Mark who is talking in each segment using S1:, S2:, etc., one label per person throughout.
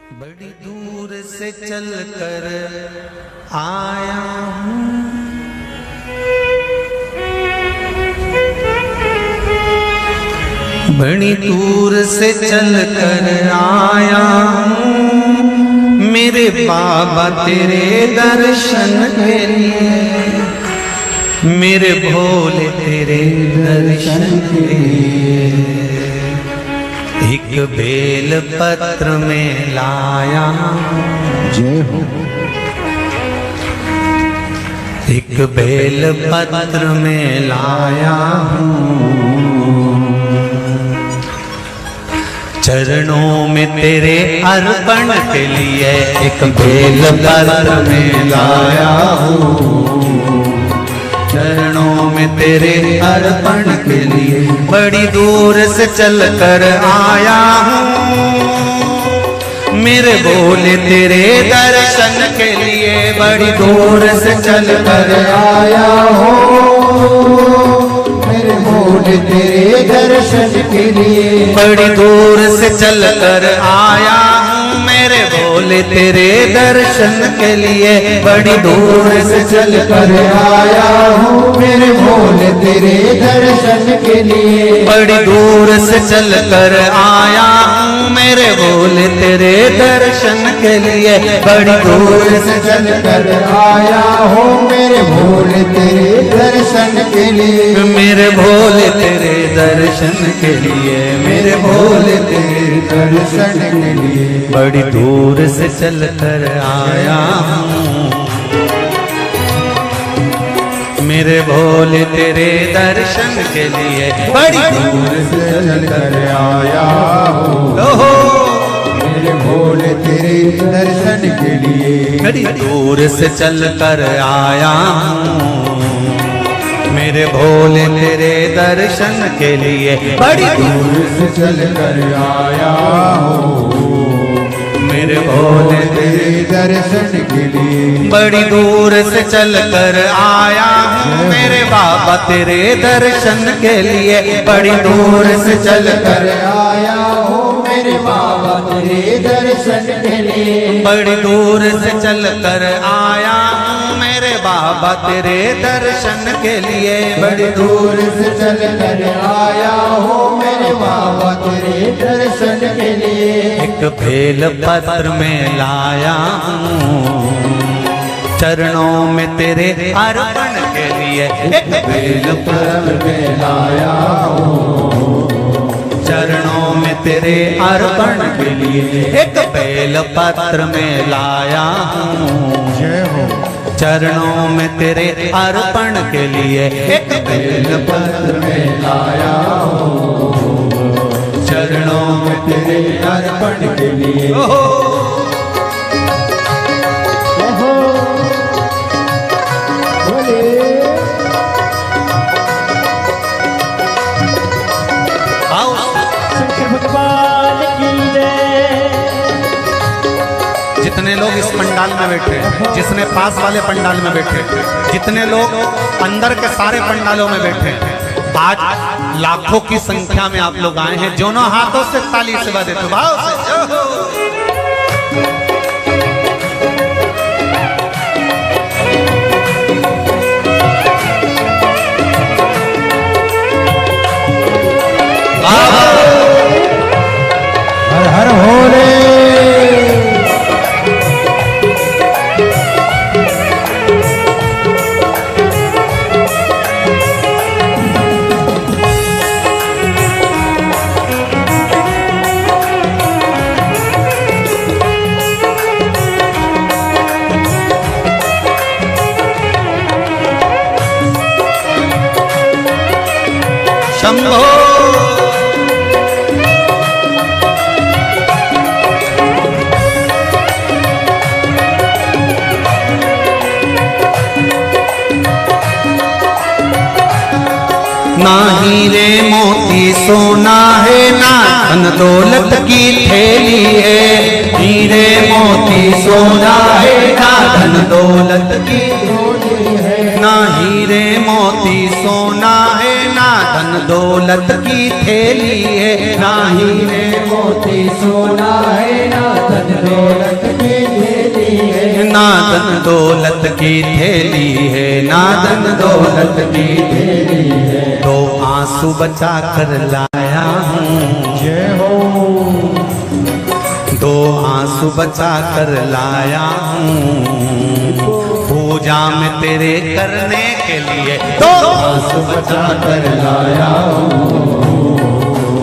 S1: बड़ी दूर से चल कर आया हूँ, बड़ी दूर से चल कर आया हूँ, मेरे बाबा तेरे दर्शन के लिए, मेरे भोले तेरे दर्शन के लिए। एक बेल पत्र में लाया,
S2: जय हो।
S1: एक बेल पत्र में लाया हूँ, चरणों में तेरे अर्पण के लिए। एक बेल पत्र में लाया हूँ, चरणों में तेरे अर्पण के लिए। बड़ी दूर से चल कर आया हूँ, मेरे भोले तेरे दर्शन के लिए। बड़ी दूर से चल कर आया हूँ,
S2: मेरे भोले तेरे दर्शन के लिए।
S1: बड़ी दूर से चल कर आया हूँ, मेरे भोले तेरे दर्शन के लिए। बड़ी दूर से चल कर
S2: आया हूँ, मेरे भोले तेरे दर्शन के लिए।
S1: बड़ी दूर से चल कर आया हूँ, मेरे भोले तेरे दर्शन के लिए। बड़ी दूर
S2: से चल कर आया हूँ, मेरे भोले तेरे दर्शन के लिए।
S1: मेरे भोले तेरे दर्शन के लिए, मेरे भोले तेरे
S2: दर्शन के लिए।
S1: बड़ी दूर से चल कर आया हूँ, मेरे भोले तेरे दर्शन के लिए। बड़ी दूर
S2: से चल कर आया हूँ,
S1: ओहो,
S2: मेरे भोले तेरे दर्शन के लिए।
S1: बड़ी दूर से चल कर आया हूँ, मेरे भोले तेरे दर्शन के लिए। बड़ी दूर
S2: से चल कर आया हूँ,
S1: मेरे भोले
S2: तेरे दर्शन के लिए।
S1: बड़ी दूर से चल कर आया हूँ, मेरे बाबा तेरे दर्शन के लिए। बड़ी दूर से चल कर
S2: आया हूँ, मेरे बाबा तेरे दर्शन के लिए।
S1: बड़ी दूर से चल कर आया हूँ, मेरे बाबा तेरे दर्शन के लिए।
S2: बड़ी दूर से चल कर आया हूँ, मेरे बाबा तेरे दर्शन के लिए।
S1: एक बेल पत्र में लाया हूँ, चरणों में तेरे अर्पण के लिए। एक बेल
S2: पत्र में लाया हूँ,
S1: चरणों में तेरे अर्पण के लिए। एक बेल पत्र में लाया हूँ,
S2: जय हो।
S1: चरणों में तेरे अर्पण के लिए। एक बेल
S2: पत्र में लाया हूँ,
S1: चरणों में
S2: तेरे अर्पण के लिए।
S1: ओहो, आओ।
S3: भगवान की जय।
S1: जितने लोग इस पंडाल में बैठे, जितने पास वाले पंडाल में बैठे, जितने लोग अंदर के सारे पंडालों में बैठे, आज लाखों की संख्या में आप लोग आए हैं। दोनों हाथों से ताली से बजा देते भाव से।
S2: हर हर भोले।
S1: शंभो ना हीरे मोती सोना है, ना धन दौलत की थैली है। हीरे मोती सोना है, ना धन दौलत की थैली है। ना हीरे मोती सोना है, ना धन दौलत की थैली है। ना हीरे
S2: मोती सोना है, ना धन दौलत की थैली है,
S1: ना धन दौलत की थैली है, ना धन दौलत की
S2: थैली है।
S1: तो आंसू बचा कर लाया हूँ,
S2: जय हो।
S1: दो आंसू बचा कर लाया हूँ, पूजा में तेरे करने के लिए दो
S2: आंसू बचा कर लाया हूँ,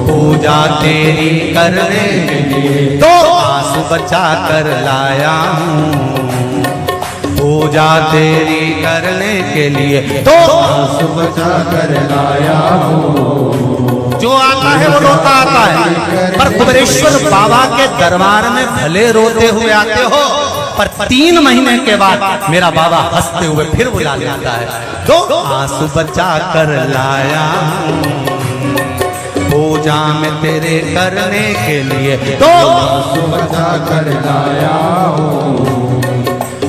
S1: पूजा तेरी करने के लिए दो आंसू बचा कर लाया हूँ, पूजा तेरी करने के लिए दो
S2: आंसू बचा कर लाया हूँ।
S1: जो आता है वो रोता आता है, पर कुबेरेश्वर बाबा के दरबार में भले रोते हुए आते हो, पर 3 महीने के बाद मेरा बाबा हंसते हुए फिर बुला लेता है। दो आंसू बचा कर लाया हूँ, पूजा में तेरे करने के लिए दो
S2: आंसू बचा कर लाया हूँ,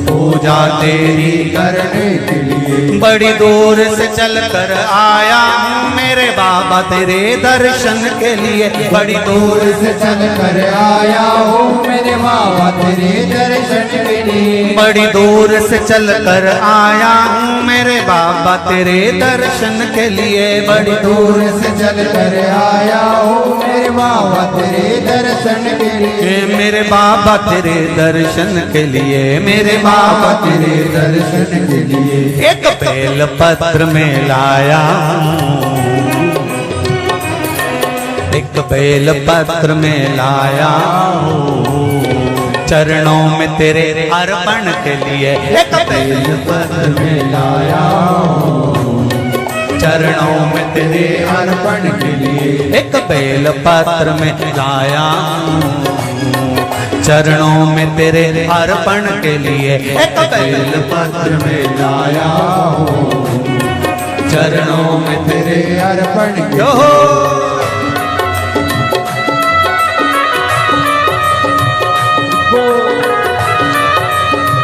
S1: पूजा तेरी
S2: करने के लिए।
S1: बड़ी दूर से चल कर आया हूँ मेरे बाबा तेरे दर्शन के लिए, बड़ी दूर
S2: से चल कर आया हूँ मेरे बाबा तेरे दर्शन के लिए।
S1: बड़ी दूर से चल कर आया हूँ मेरे बाबा तेरे दर्शन के लिए, बड़ी
S2: दूर से चल कर आया हूँ मेरे बाबा तेरे दर्शन के लिए।
S1: मेरे बाबा तेरे दर्शन के लिए, मेरे बाबा
S2: तेरे दर्शन के लिए।
S1: एक बेल पत्र में लाया हूँ, एक बेल पत्र में लाया हूँ, चरणों में तेरे अर्पण के लिए एक बेल पत्र में लाया हूँ, चरणों में तेरे
S2: अर्पण के लिए।
S1: एक बेल पत्र में लाया हूँ, चरणों में तेरे अर्पण के लिए एक बेल पत्र में लाया हूँ, चरणों में तेरे
S2: अर्पण के
S1: जो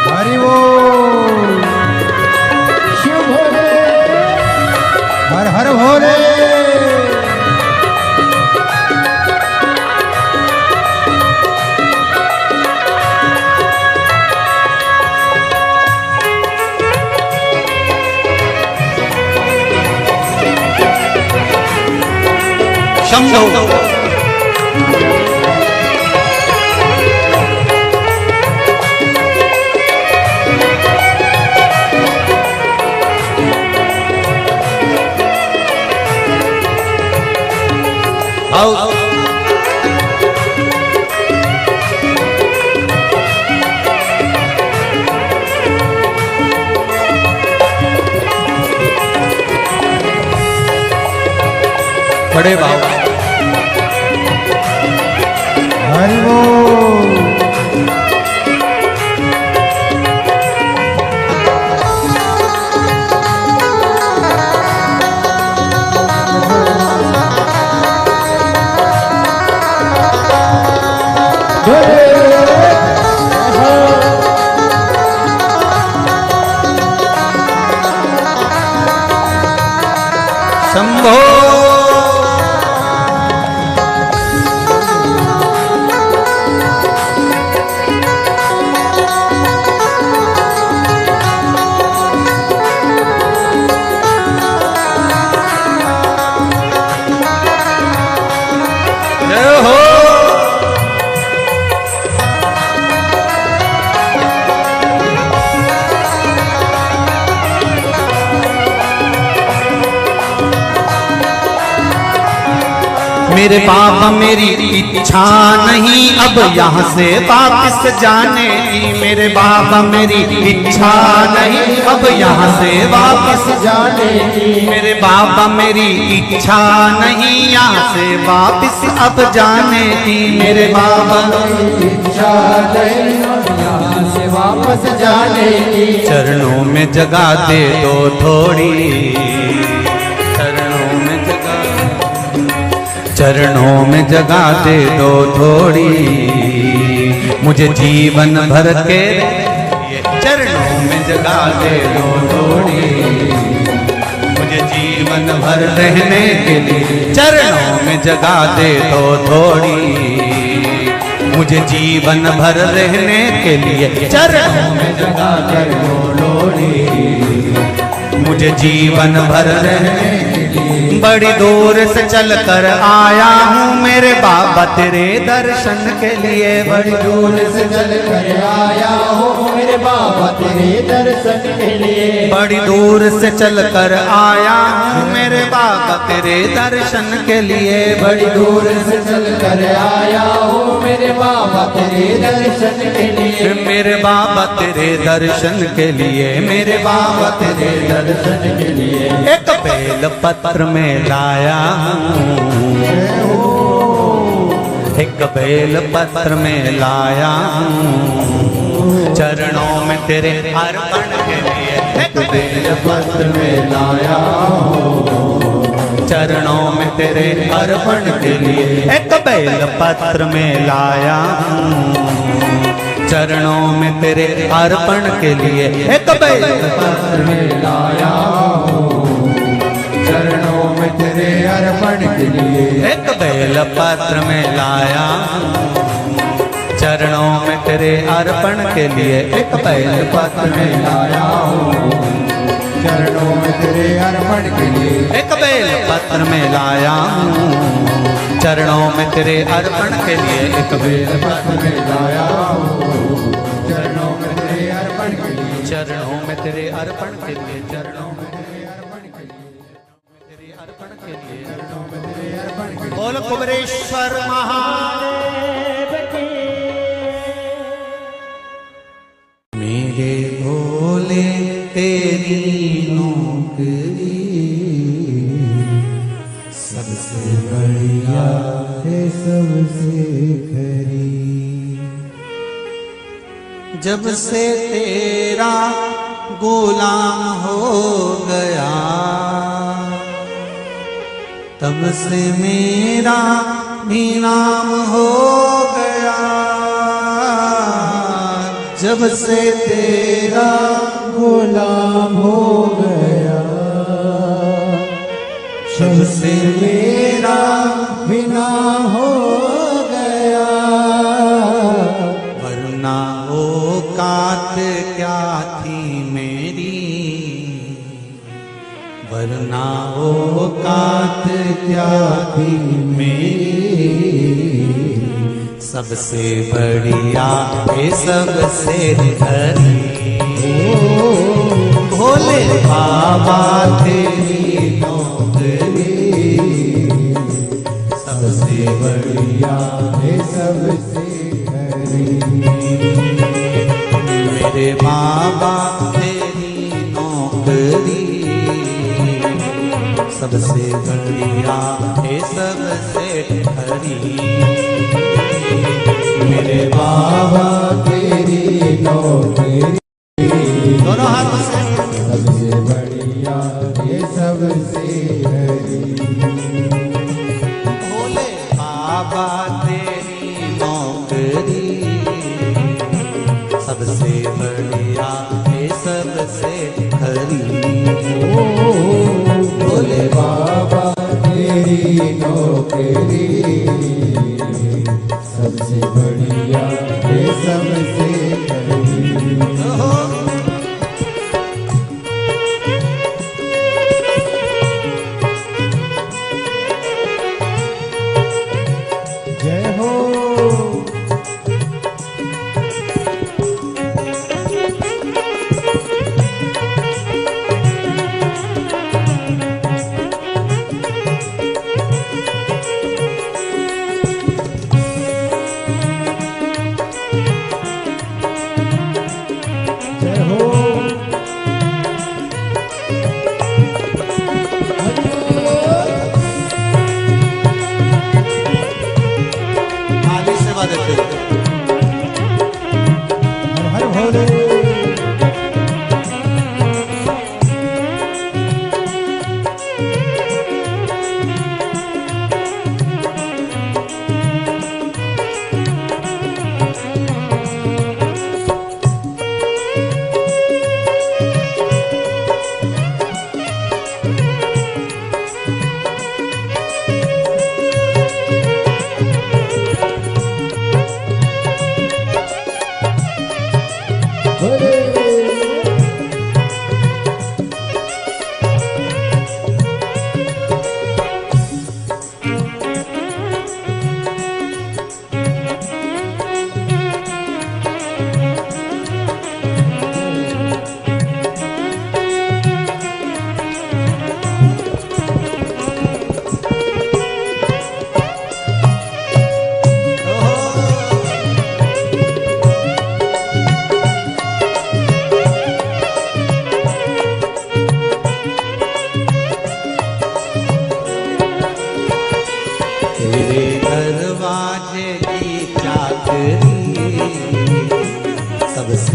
S2: हरि बोल। शिव भोले, हर हर भोले।
S1: शंभो आओ बड़े बाबा
S2: हरि बोल।
S1: शंभो जय हो। मेरे बाबा मेरी इच्छा नहीं अब यहाँ से वापस जाने की, मेरे बाबा मेरी इच्छा नहीं अब यहाँ से वापस
S2: जाने की।
S1: मेरे बाबा मेरी इच्छा नहीं यहाँ से वापस अब जाने की, मेरे बाबा
S2: इच्छा नहीं यहाँ से वापस जाने की।
S1: चरणों में जगह दे दो थोड़ी, चरणों में जगह, चरणों में जगह दे दो थोड़ी, मुझे जीवन भर के चरणों में जगह दे दो थोड़ी, मुझे जीवन भर रहने के लिए चरणों में जगह दे दो थोड़ी, मुझे जीवन भर रहने के लिए चरणों में
S2: जगा कर लोड़ी,
S1: मुझे जीवन भर रहने के लिए बड़ी दूर से चल कर आया हूँ मेरे बाबा तेरे दर्शन के लिए।
S2: बड़ी दूर से चल कर आया हूँ मेरे बाबा तेरे दर्शन के लिए।
S1: बड़ी दूर से चल कर आया हूँ मेरे बाबा तेरे दर्शन के लिए।
S2: बड़ी दूर से चल कर आया हूँ मेरे बाबा तेरे दर्शन के लिए।
S1: मेरे बाबा तेरे दर्शन के लिए, मेरे बाबा तेरे
S2: दर्शन के लिए
S1: एक बेल पत्र में लाया हूँ, एक बेल पत्र में लाया हूँ चरणों में तेरे अर्पण के लिए। एक बेल
S2: पत्र में लाया हूँ
S1: चरणों में तेरे अर्पण के लिए। एक बेल पत्र में लाया हूँ चरणों में तेरे अर्पण के लिए। एक बेल
S2: पत्र में लाया हूँ चरणों में तेरे अर्पण के लिए।
S1: एक बेल पत्र में लाया चरणों में तेरे अर्पण के लिए। एक बेल
S2: पत्र में लाया हूँ चरणों में तेरे अर्पण के लिए।
S1: एक बेल पत्र में लाया चरणों में तेरे अर्पण के लिए। एक बेल
S2: पत्र में लाया हूँ चरणों में तेरे अर्पण के लिए।
S1: चरणों में तेरे अर्पण के लिए। चरणों में तेरे अर्पण के लिए। तेरे अर्पण के लिए।
S2: चरणों में तेरे अर्पण के लिए।
S1: बोल कुबेरेश्वर महादेव की। मेरे भोले तेरी नौकरी
S2: सबसे बढ़िया है सबसे खरी।
S1: जब से तेरा गुलाम हो गया तब से मेरा भी नाम हो गया। जब से तेरा
S2: गुलाम हो गया
S1: जब से मेरा
S2: बिना हो गया।
S1: वरना औकात क्या थी मेरी, वरना औकात क्या थी मेरी। सबसे बढ़िया है सबसे खरी। भोले बाबा तेरी नौकरी सबसे बढ़िया
S2: है सबसे खरी।
S1: मेरे बाबा तेरी नौकरी सबसे बढ़िया है सबसे खरी। मेरे
S2: बाबा तेरी नौकरी
S1: दोनों हाथों से
S2: सबसे बढ़िया ये सबसे खरी।
S1: भोले बाबा तेरी नौकरी सबसे बढ़िया है सबसे खरी।
S2: भोले बाबा तेरी नौकरी सबसे बढ़िया ये सबसे खरी। जय हो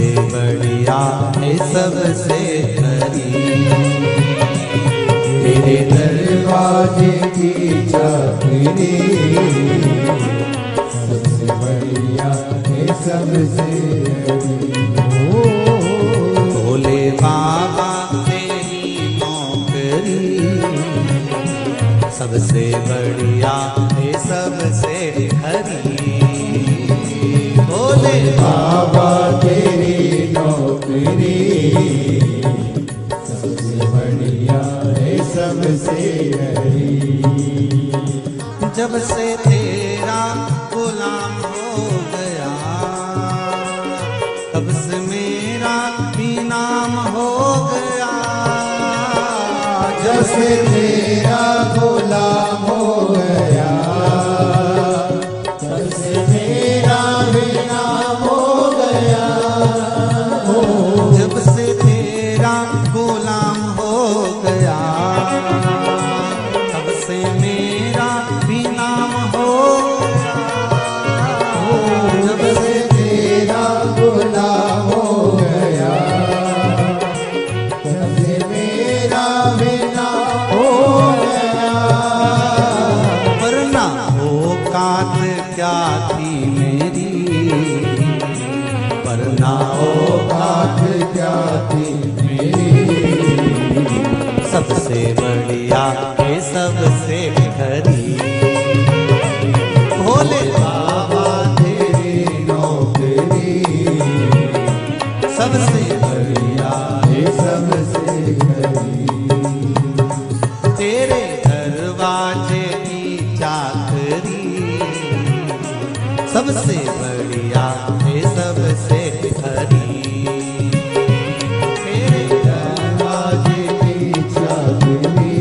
S1: सबसे बढ़िया है सबसे खरी।
S2: तेरे दरवाजे की चाकरी सबसे बढ़िया है सबसे
S1: भोले बाबा तेरी नौकरी सबसे बढ़िया है सबसे खरी। भोले
S2: बाबा तेरी नौकरी सबसे बढ़िया है सबसे खरी।
S1: जब से तेरा गुलाम हो गया तब से मेरा भी नाम हो गया।
S2: जब से तेरा गुलाम हो गया तब से मेरा भी नाम हो गया।
S1: जब से तेरा गुलाम हो गया तब से मेरा भी नाम हो गया।
S2: जब से तेरा गुलाम हो गया तब से मेरा भी नाम हो गया।
S1: वरना औकात क्या थी मेरी, वरना
S2: औकात क्या थी मेरी।
S1: सबसे बढ़िया है सबसे खरी। भोले
S2: बाबा तेरी नौकरी
S1: सबसे
S2: बढ़िया है सबसे खरी।
S1: तेरे दरवाजे की चाकरी सबसे बढ़िया है सबसे खरी। तेरे
S2: दरवाजे की चाकरी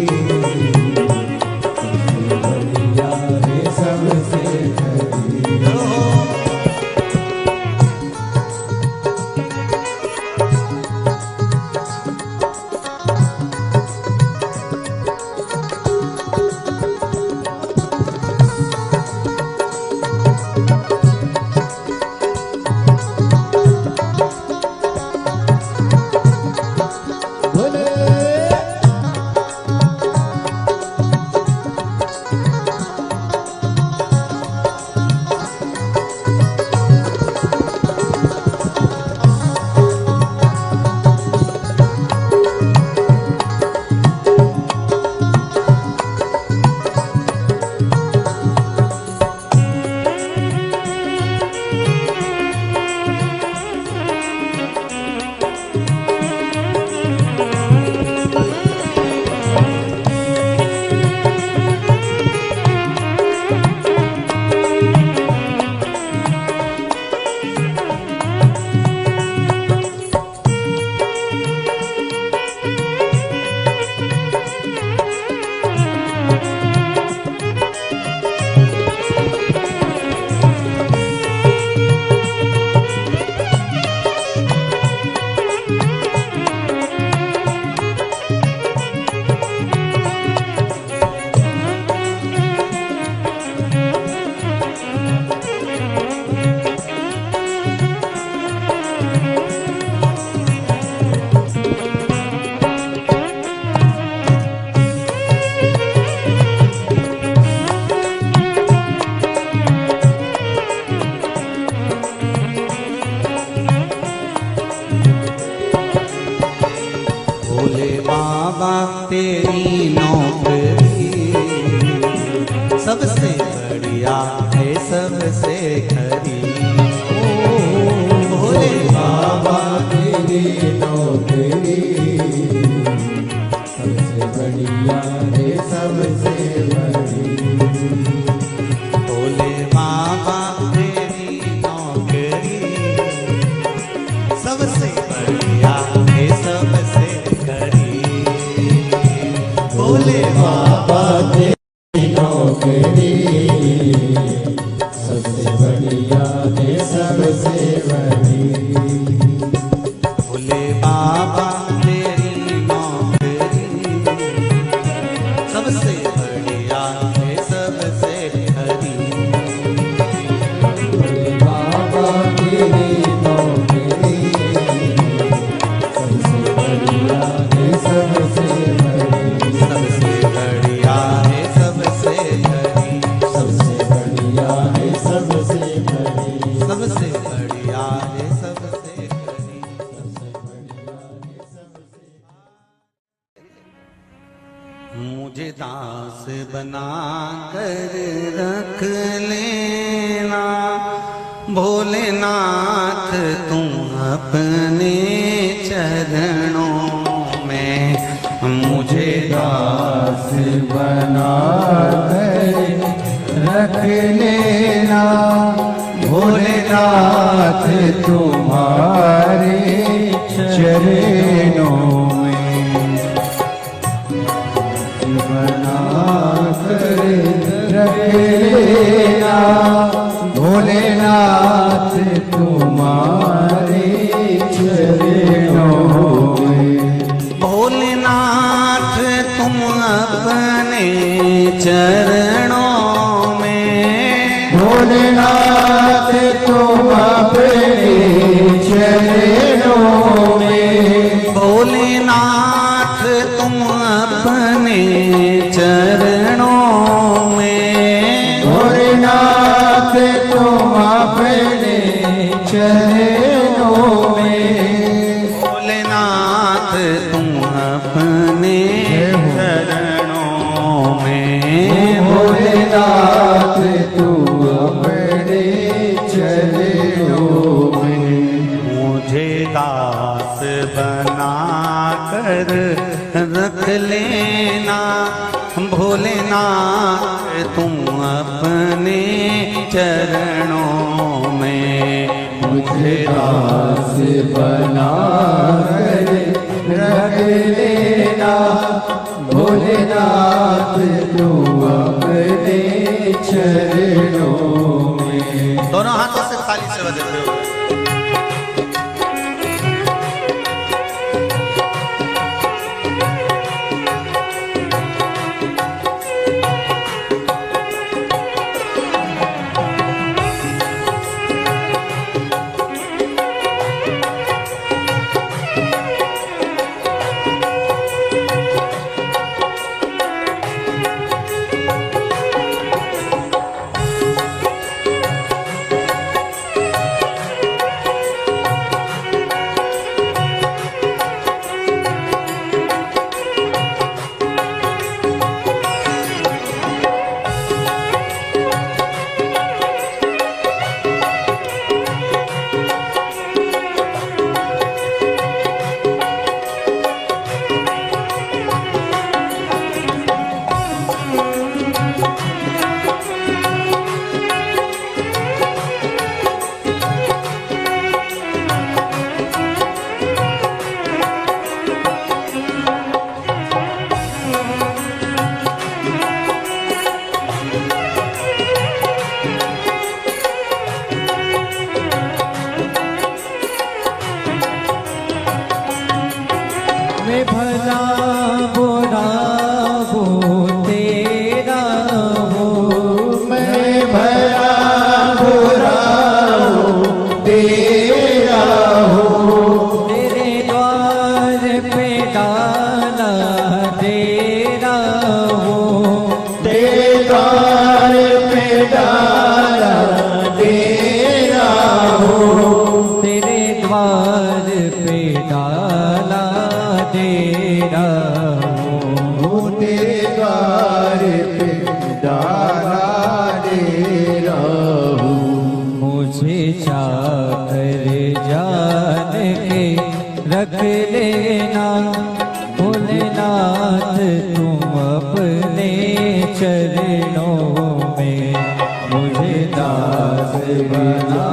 S2: सबसे बढ़िया है सबसे खरी।
S1: भोले बाबा तेरी नौकरी सबसे बढ़िया है सबसे खरी। भोले
S2: बाबा तेरी नौकरी सबसे बढ़िया है सबसे बड़ी।
S1: भोले बाबा तेरी नौकरी सबसे बढ़िया है सबसे खरी। भोले
S2: बाबा तेरी नौकरी सबसे बढ़िया है सबसे बड़ी।
S1: भोले बाबा तेरी नौकरी सबसे बढ़िया है सबसे खरी।
S2: बाबा तेरी नौकरी
S1: बना कर रख लेना भोलेनाथ तुम अपने चरणों में मुझे
S2: दास बना कर रख लेना भोलेनाथ तुम्हारे चरणों में बना कर रख लेना भोलेनाथ तुम्हारे चरणों में
S1: भोलेनाथ तुम अपने चरणों में
S2: भोलेनाथ तुम अपने चरणों में
S1: भोलेनाथ तुम अपने चरणों में
S2: भोलेनाथ तुम अपने चरणों में
S1: भोलेनाथ तुम अपने चरणों में
S2: भोलेनाथ तुम अपने चरणों में
S1: मुझे दास बना कर रख लेना भोलेनाथ तुम अपने चरणों में
S2: मुझे दास बना कर रख लेना भोलेनाथ तुम अपने चरणों में
S1: दोनों हाथों से ताली से बजाते हो
S2: मैं भला बुरा वो तेरा हो मैं भला बुरा वो तेरा हो तेरे द्वार पे डाला तेरा हो तेरे द्वार पे डाला तेरा हो तेरे द्वार पे डाला तेरा हो तेरे द्वार पे डाला तेरा हो मुझे चाकर जान के रख लेना भोलेनाथ तुम अपने चरणों में मुझे दास बना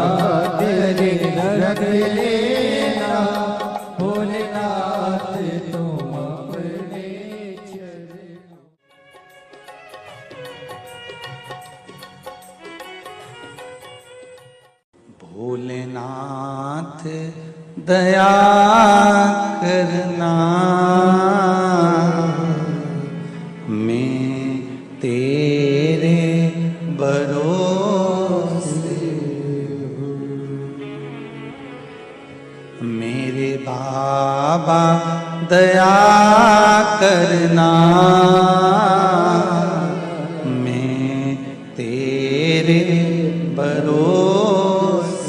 S2: तेरे रख लेना भोलेनाथ तुम अपने चरणों
S1: भोलेनाथ दया करना मैं तेरे भरोसे मेरे बाबा दया करना मैं तेरे भरोसे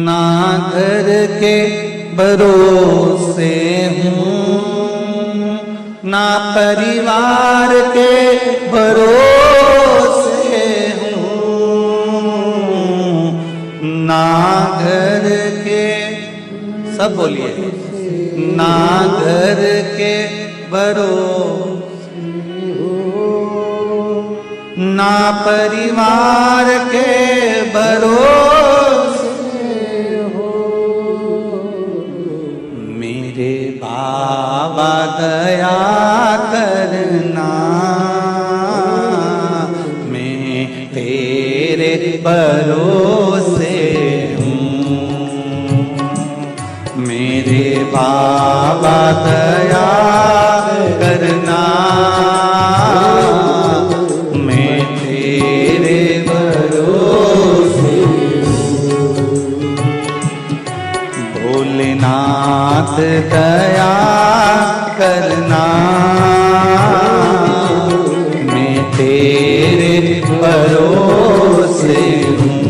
S1: ना घर के भरोसे हूँ ना परिवार के भरोसे हूँ, ना घर के, सब बोलिए, ना घर के भरोसे, ना परिवार के भरोसे हो। मेरे बाबा दया करना, मैं तेरे भरोसे हूँ। मेरे बाबा दया करना, मैं तेरे भरोसे हूँ। भोलेनाथ दया करना, मैं तेरे भरोसे हूँ।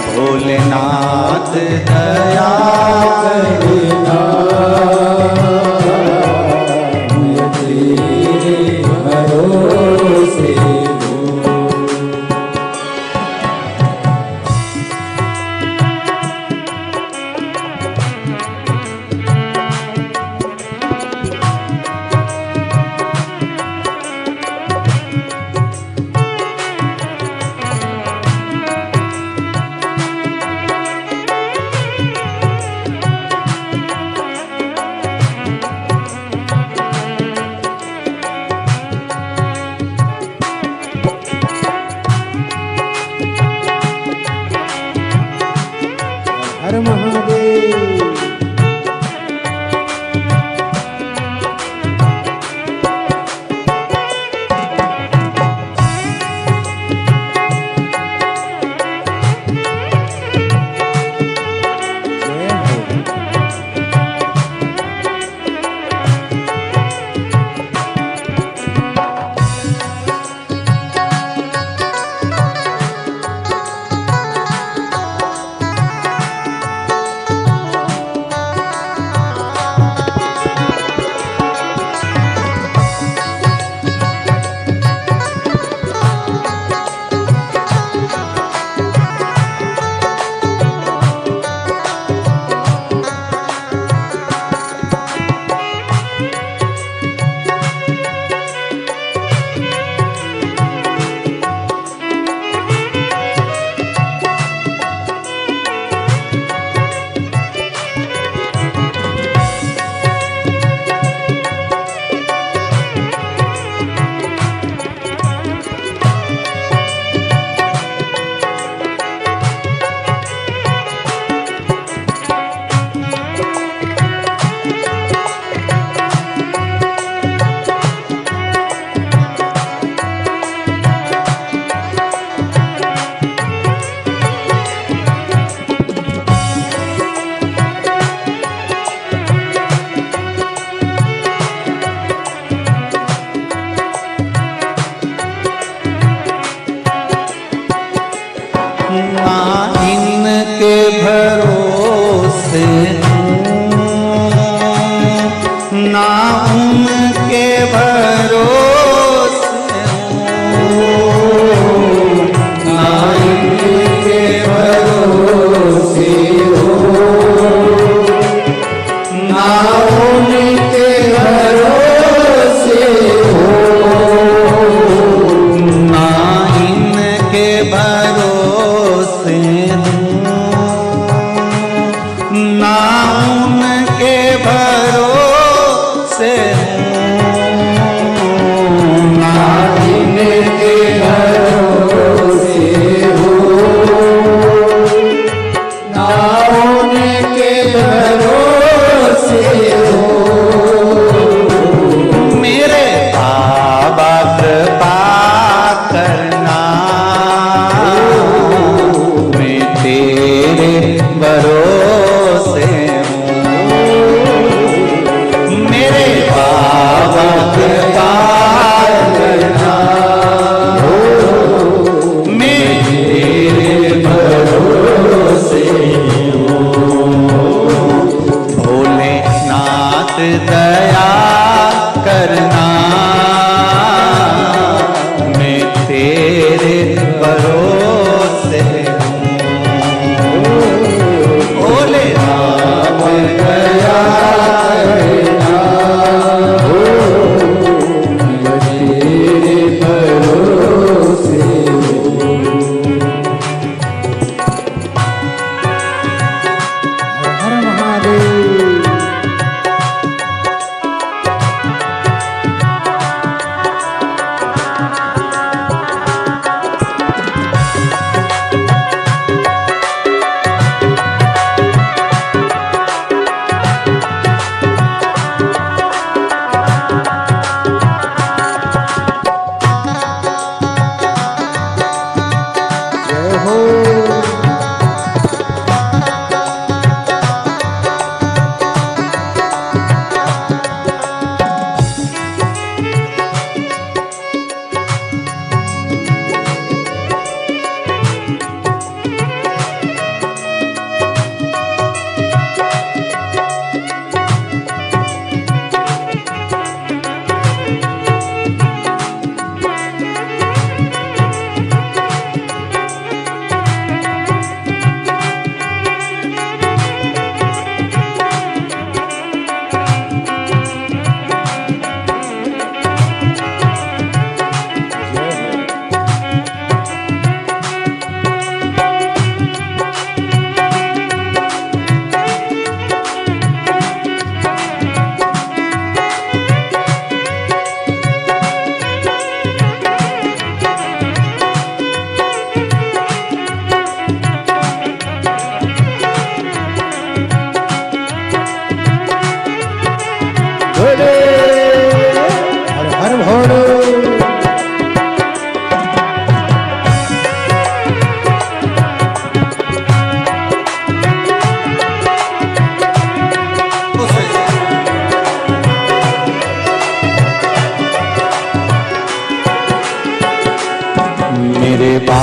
S1: भोलेनाथ दया करना, मैं तेरे भरोसे हूँ।
S3: हर महादेव।
S1: ना इनके भरोसे हूँ, ना उनके भरोसे हूँ, ना इनके भरोसे हूँ, ना उनके भरोसे हूँ, ना इनके भरोसे ना उनके भरोसे हूँ।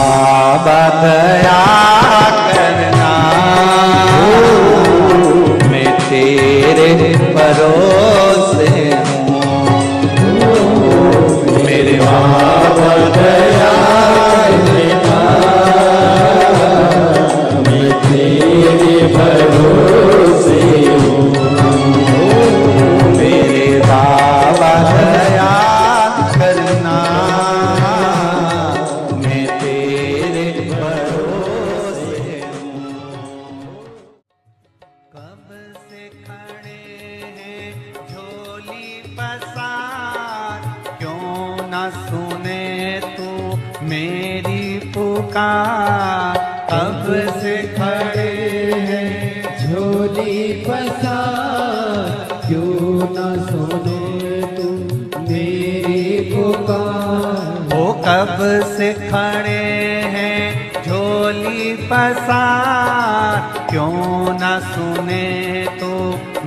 S1: बाबा दया करना, मैं तेरे भरोसे हूँ। मेरे बाबा दया करना, मैं तेरे भरोसे हूँ। मेरे बाबा दया करना, मैं तेरे भरोसे हूँ। कब से खड़े हैं झोली पसार, क्यों न सुने तू मेरी पुकार। कब से खड़े हैं
S3: झोली पसार, क्यों न सुने तू मेरी पुकार।
S1: वो कब से खड़े हैं झोली पसार, क्यों न सुने तो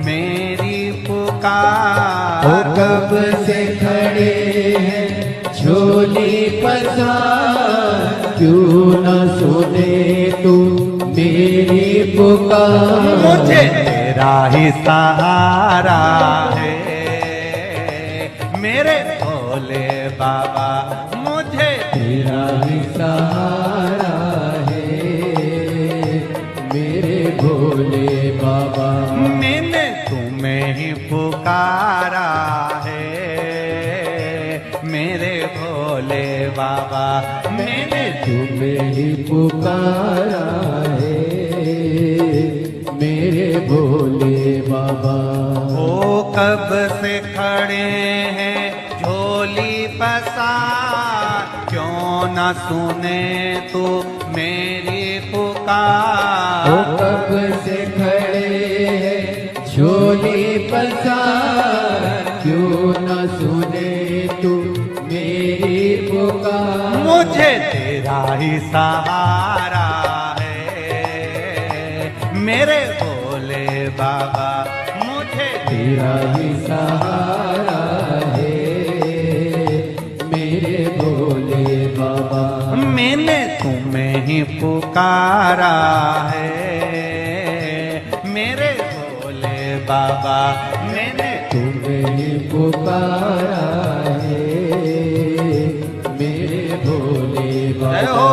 S1: मेरी पुकार।
S3: वो कब से खड़े हैं झोली पसार, क्यों न सुने तू मेरी पुकार।
S1: मुझे तेरा ही सहारा है मेरे भोले बाबा, मुझे
S3: तेरा ही सहारा है मेरे भोले बाबा।
S1: मैंने तुम्हें ही पुकारा है मेरे भोले बाबा। मैंने
S3: तुम्हें ही पुकारा है मेरे भोले बाबा।
S1: ओ कब से खड़े हैं झोली पसार, क्यों न सुने तू मेरी पुकार।
S3: वो कब से खड़े हैं झोली पसार, क्यों न सुने तू मेरी पुकार।
S1: मुझे तेरा ही सहारा है मेरे भोले बाबा, मुझे
S3: तेरा ही सहारा है मेरे भोले बाबा।
S1: मैंने तुम्हें ही पुकारा है मेरे भोले बाबा। मैंने
S3: तुम्हें ही पुकारा है मेरे भोले
S1: जय
S3: बाबा।
S1: हो।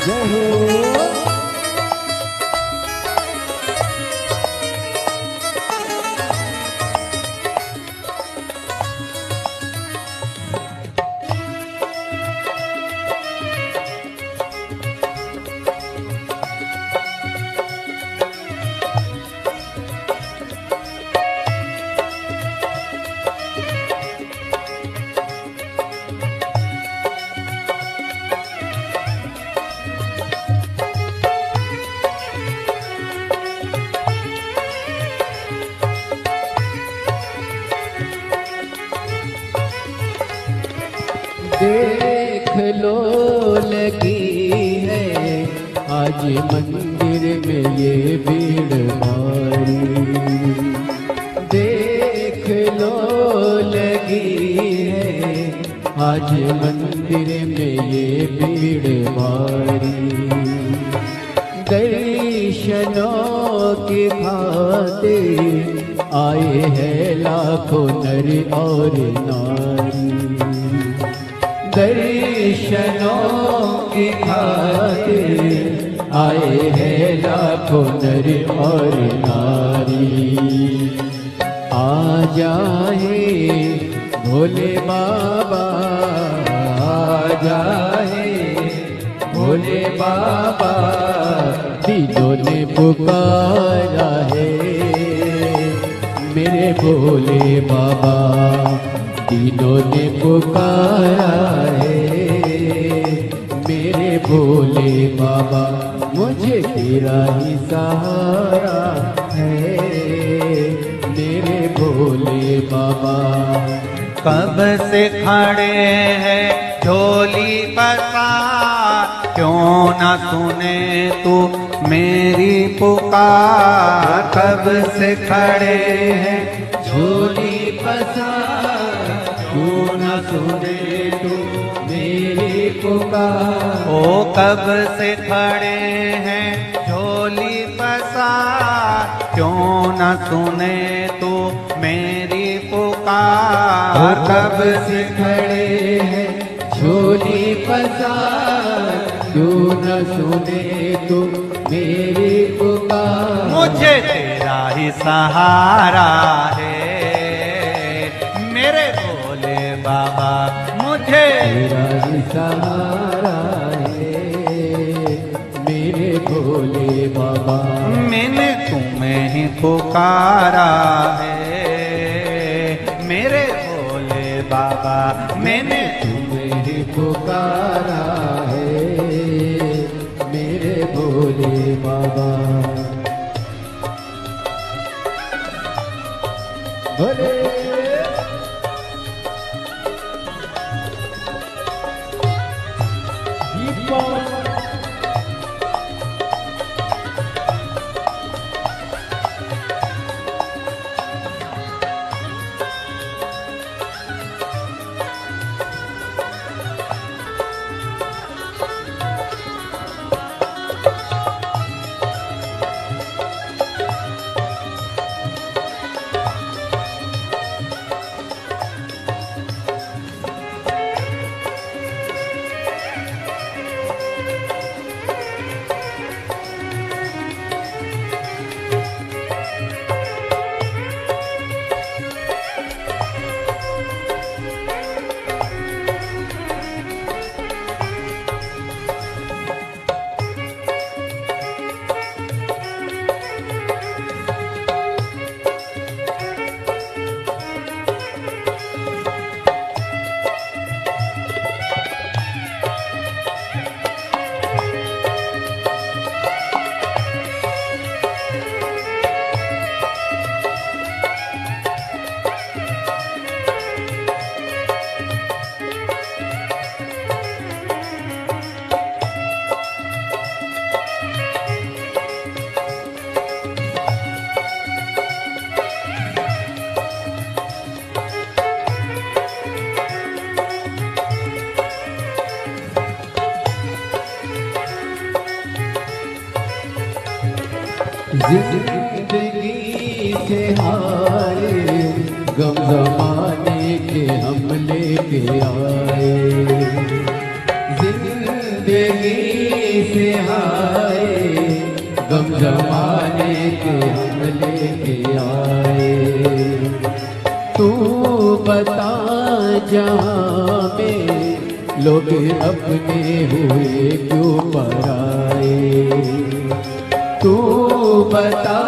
S3: जय हो। देख लो लगी है आज मंदिर में ये भीड़ भारी। देख लो लगी है आज मंदिर में ये भीड़ भारी। दर्शनों की खातिर आए हैं लाखों नर और नारी। दर्शनों दर्शनों की खातिर आए हैं लाखों नर और नारी। आ जाए भोले बाबा, आ जाए भोले बाबा, दिलों ने पुकारा है मेरे भोले बाबा, दिलों ने पुकारा है मेरे भोले बाबा। मुझे तेरा ही सहारा है मेरे भोले बाबा।
S1: कब से खड़े हैं झोली पसार, क्यों ना सुने तू मेरी पुकार। कब से खड़े हैं
S3: झोली पसार, क्यों न सुने तू मेरी पुकार।
S1: ओ कब से खड़े हैं झोली पसार, क्यों न सुने तू मेरी पुकार।
S3: कब से खड़े हैं झोली पसार, क्यों न सुने तू मेरी पुकार।
S1: मुझे तेरा ही सहारा है मेरे भोले बाबा, मुझे
S3: तेरा ही सहारा है मेरे भोले बाबा।
S1: मैंने तुम्हें ही पुकारा है मेरे भोले बाबा, मैंने
S3: तुम्हें ही पुकारा है मेरे भोले बाबा। भोले जिंदगी से हारे गम जमाने के हम लेके आए। जिंदगी से हारे गम जमाने के हम लेके आए। तू बता जहाँ में लोग अपने हुए क्यों पराए। तू बता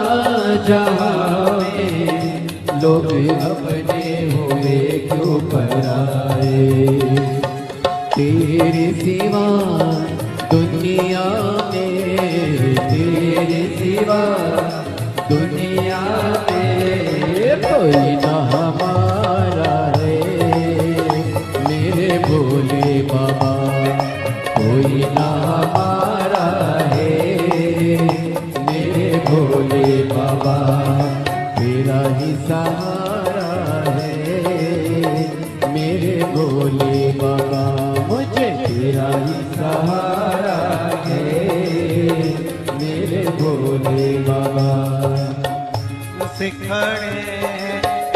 S3: जहाँ में लोग अपने हुए क्यों पराए। तेरे सिवा दुनिया में, तेरे सिवा दुनिया में कोई ना हमारा है मेरे भोले बाबा, कोई ना हमारा है मेरे भोले बाबा। तेरा ही सहारा है मेरे भोले बाबा, मुझे तेरा ही सहारा है मेरे भोले बाबा।
S1: सिखड़े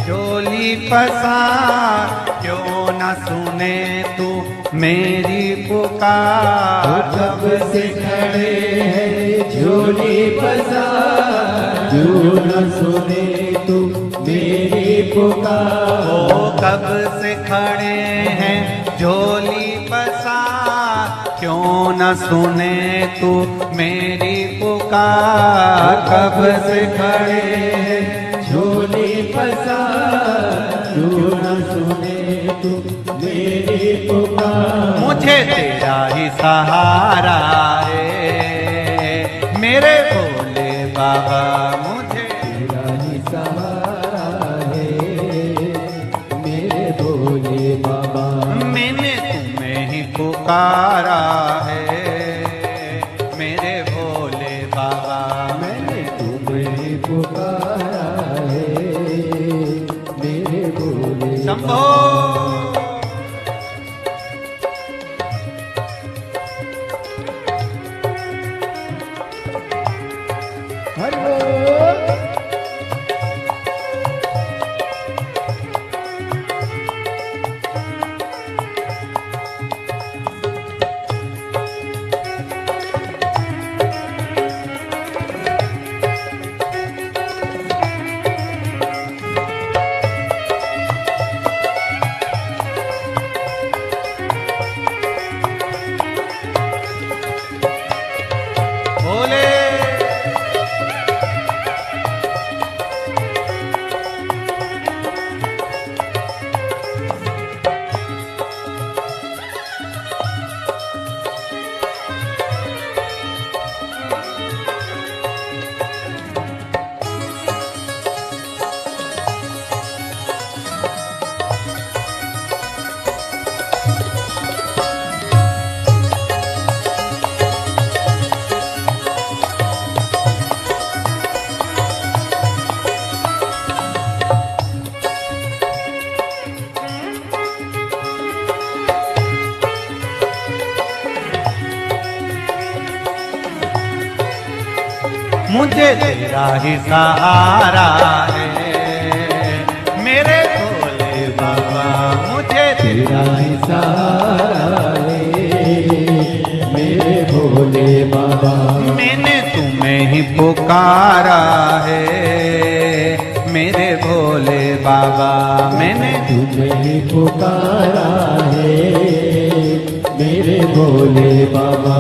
S1: झोली पसार, क्यों न सुने तू मेरी पुकार।
S3: कब से खड़े हैं झोली पसार, क्यों न सुने तू मेरी पुकार।
S1: ओ कब से खड़े हैं झोली पसार, क्यों न सुने तू मेरी पुकार।
S3: कब से खड़े हैं झोली पसार, क्यों न सुने तू मेरी पुकार।
S1: मुझे तेरा ही सहारा है मेरे भोले बाबा, मुझे
S3: तेरा ही सहारा है मेरे भोले बाबा।
S1: मैंने तुम्हें ही पुकारा है मेरे भोले बाबा।
S3: मैंने तुम्हें पुकारा है मेरे भोले
S1: शंभो। भोले मुझे तेरा ही सहारा है मेरे भोले बाबा। मुझे
S3: तेरा ही सहारा है मेरे भोले बाबा।
S1: मैंने तुम्हें ही पुकारा है मेरे भोले बाबा। मैंने
S3: तुम्हें ही पुकारा है मेरे भोले बाबा।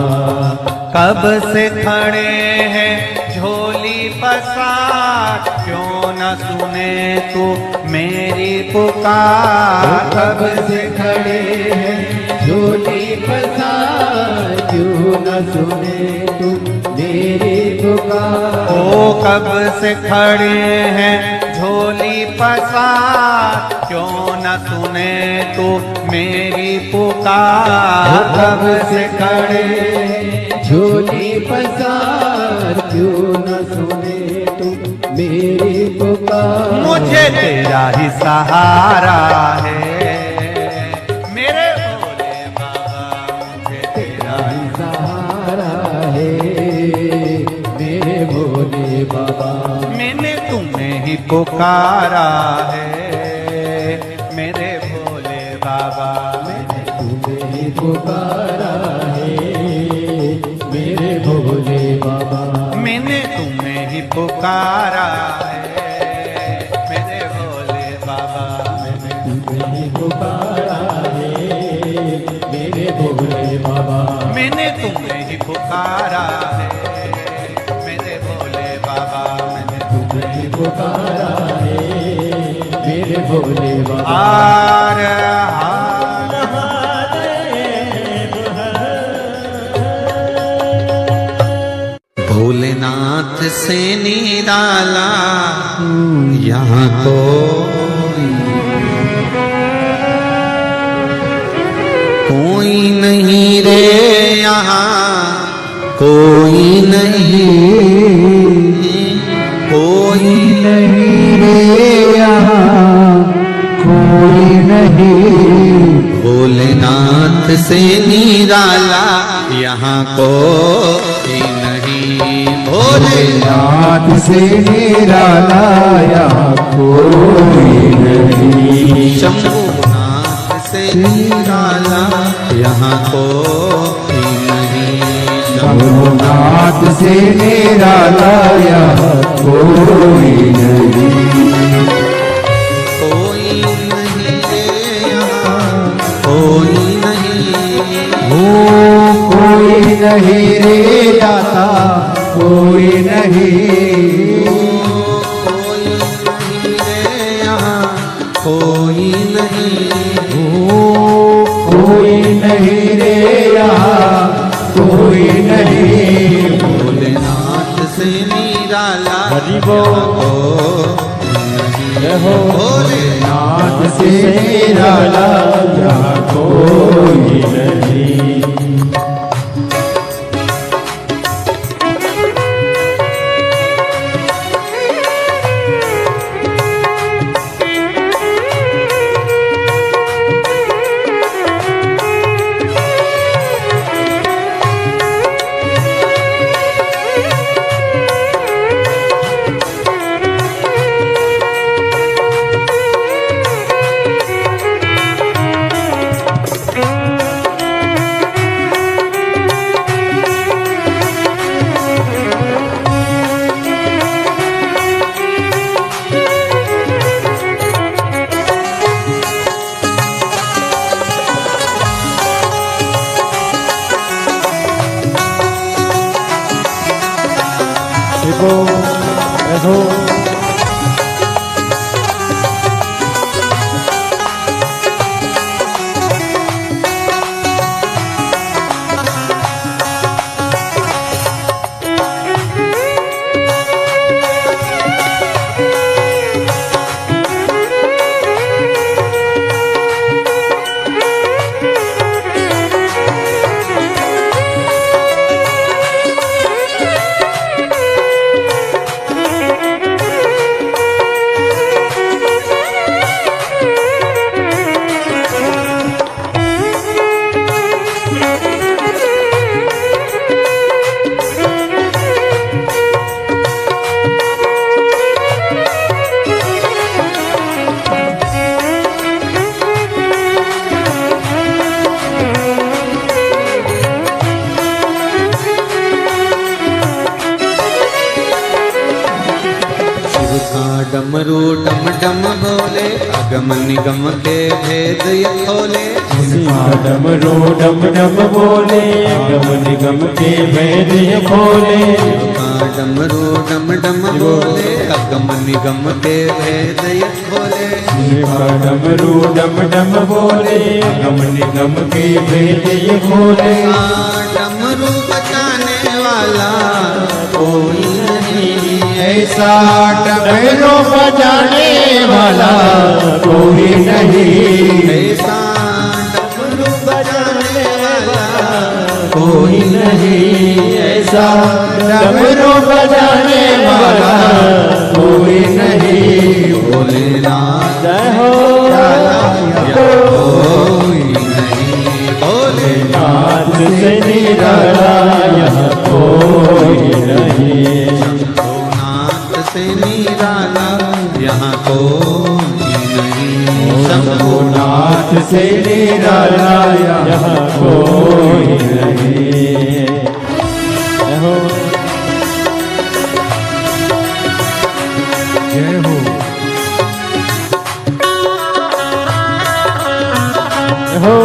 S1: कब से खड़े हैं झोली पसार, क्यों न सुने तू मेरी पुकार।
S3: कब से खड़े हैं झोली पसार, क्यों न सुने तू मेरी पुकार।
S1: ओ कब से खड़े हैं झोली पसार, क्यों न सुने तू मेरी पुकार।
S3: कब से खड़े हैं झोली पसार, क्यों न सुने तू मेरी पुकार।
S1: मुझे तेरा ही सहारा है मेरे भोले बाबा। मुझे तेरा
S3: ही सहारा है मेरे भोले बाबा।
S1: मैंने तुम्हें ही पुकारा है मेरे भोले बाबा।
S3: मैंने तुम्हें ही पुकारा है मेरे भोले बाबा।
S1: मैंने तुम्हें ही पुकारा है मेरे भोले बाबा।
S3: मैंने तुम्हें ही पुकारा है मेरे भोले बाबा।
S1: मैंने तुम्हें ही पुकारा है मेरे भोले बाबा। मैंने
S3: तुम्हें ही पुकारा है मेरे भोले बाबा।
S1: हार हार भोलेनाथ से निराला यहाँ कोई नहीं रे, यहाँ कोई नहीं, कोई
S3: नहीं रे यहाँ कोई नहीं।
S1: भोलेनाथ से निराला यहाँ कोई नहीं।
S3: भोलेनाथ से निराला यहाँ कोई नहीं।
S1: शंभुनाथ से निराला यहाँ कोई नहीं।
S2: शंभुनाथ से निराला यहाँ कोई नहीं।
S1: कोई नहीं रे यहाँ कोई नहीं।
S2: कोई नहीं रे दाता कोई नहीं।
S1: कोई नहीं रे यहाँ कोई नहीं।
S2: कोई नहीं रे यहाँ कोई नहीं।
S1: भोलेनाथ से निराला
S3: हरि बोल।
S1: नहीं। भोलेनाथ
S2: नाथ से निराला यहाँ कोई नहीं।
S1: डमरू डम डम बोले अगम निगम के भेद ये खोले।
S3: डमरू डम डम बोले अगम निगम के भेद ये खोले।
S1: डमरू डम डम बोले अगम निगम के भेद ये खोले।
S3: डमरू डम डम बोले अगम निगम के भेद ये खोले।
S1: डमरू बचाने वाला कोई नहीं
S2: ऐसा डमरू बजाने वाला कोई नहीं।
S1: ऐसा डमरू बजाने वाला
S2: कोई नहीं। ऐसा डमरू बजाने वाला कोई नहीं।
S1: भोलेनाथ
S3: जय हो
S1: कोई नहीं। भोलेनाथ
S3: से निराला यहाँ कोई नहीं।
S1: शंभुनाथ से निराला यहाँ कोई नहीं।
S2: शंभुनाथ से निराला यहाँ कोई नहीं।
S3: जय हो
S2: जय हो
S3: जय हो।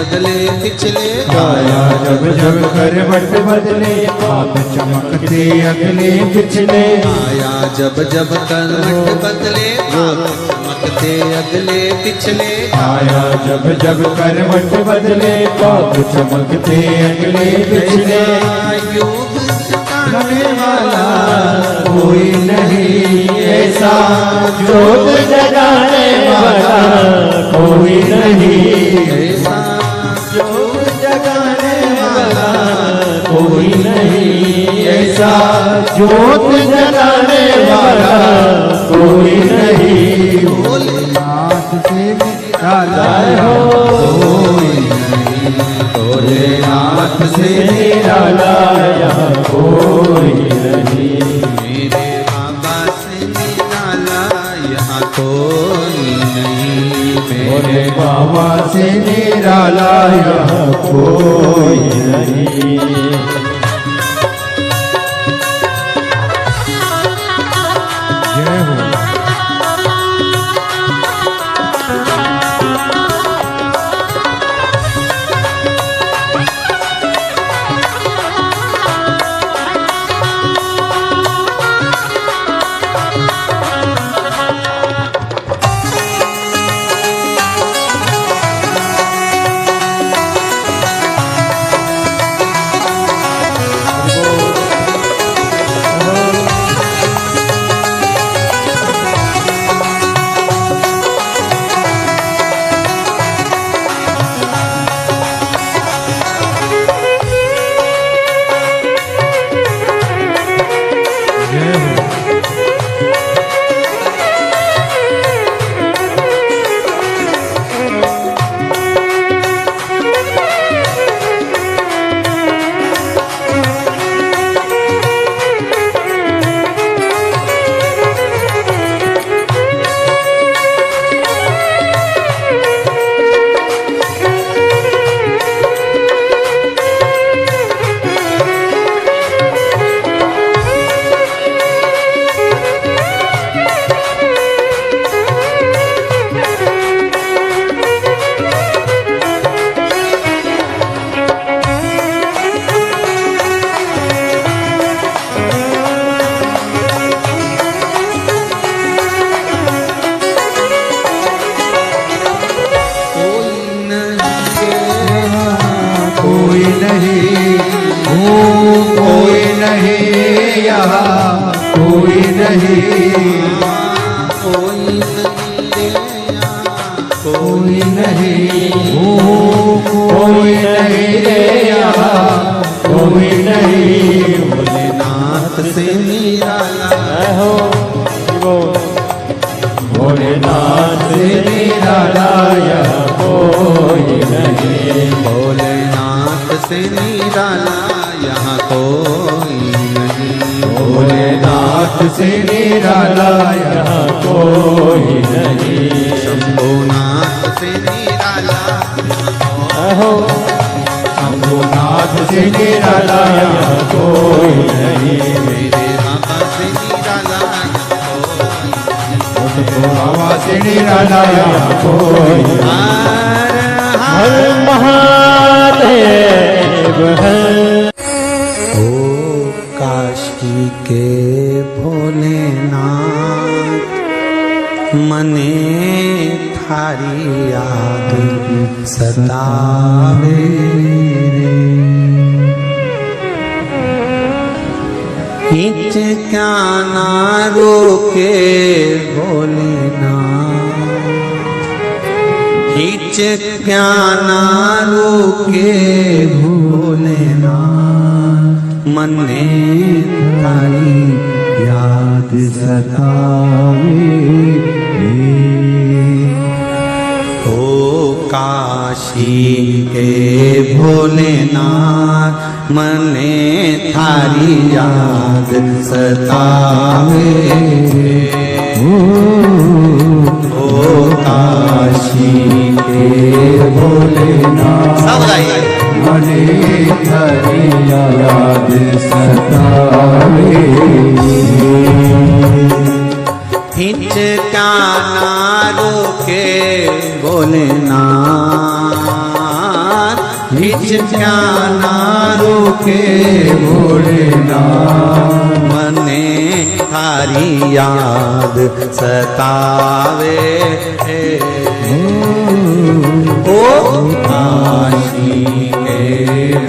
S1: अगले पिछले
S3: काया जब जब करवट बदले आप चमकते अगले पिछले
S1: आया जब जब करवट बदले आप चमकते अगले पिछले
S3: आया जब जब करवट बदले आप चमकते अगले पिछले
S1: योग जगाने वाला
S3: कोई नहीं ऐसा जोत जगाने वाला कोई नहीं
S1: ऐसा
S3: जोत जगाने वाला कोई नहीं ऐसा जोत जगाने वाला कोई नहीं
S2: भोलेनाथ से निराला
S3: कोई नहीं भोलेनाथ से निराला यहाँ कोई नहीं
S1: मेरे बाबा से निराला यहाँ कोई नहीं
S3: मेरे बाबा से निराला यहाँ कोई नहीं जय हो कोई नहीं
S1: कोई
S3: कोई नहीं कोई नहीं रे यहाँ कोई नहीं
S1: भोलेनाथ से निराला
S3: हो भोलेनाथ से निराला यहाँ कोई नहीं
S1: भोलेनाथ से निराला यहाँ कोई नहीं
S3: भोलेनाथ से निराला यहाँ कोई नहीं
S1: शंभुनाथ से निराला
S3: हो शंभुनाथ से निराला यहाँ कोई नहीं
S1: मेरे बाबा से निराला
S3: बाबा से निराला यहाँ कोई हर महादेव है।
S1: ओ काशी के भोलेनाथ मने थारी याद सतावे रे हिच क्या ना रोके भोलेनाथ हिच क्या ना रोके भोलेनाथ मने थारी याद सतावे ओ काशी के भोलेनाथ मने थारी याद सतावे ओ काशी के भोलेनाथ सब गाइए
S3: मने थारी याद सतावे
S1: हिचकाना रोके भोलेनाथ खिंच क्या ना रोके भोलेनाथ मने थारी याद सतावे ओ काशी के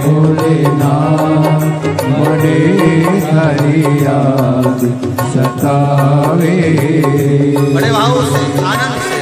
S2: भोलेनाथ मने थारी याद सतावे।
S1: बड़े भाव से आनंद से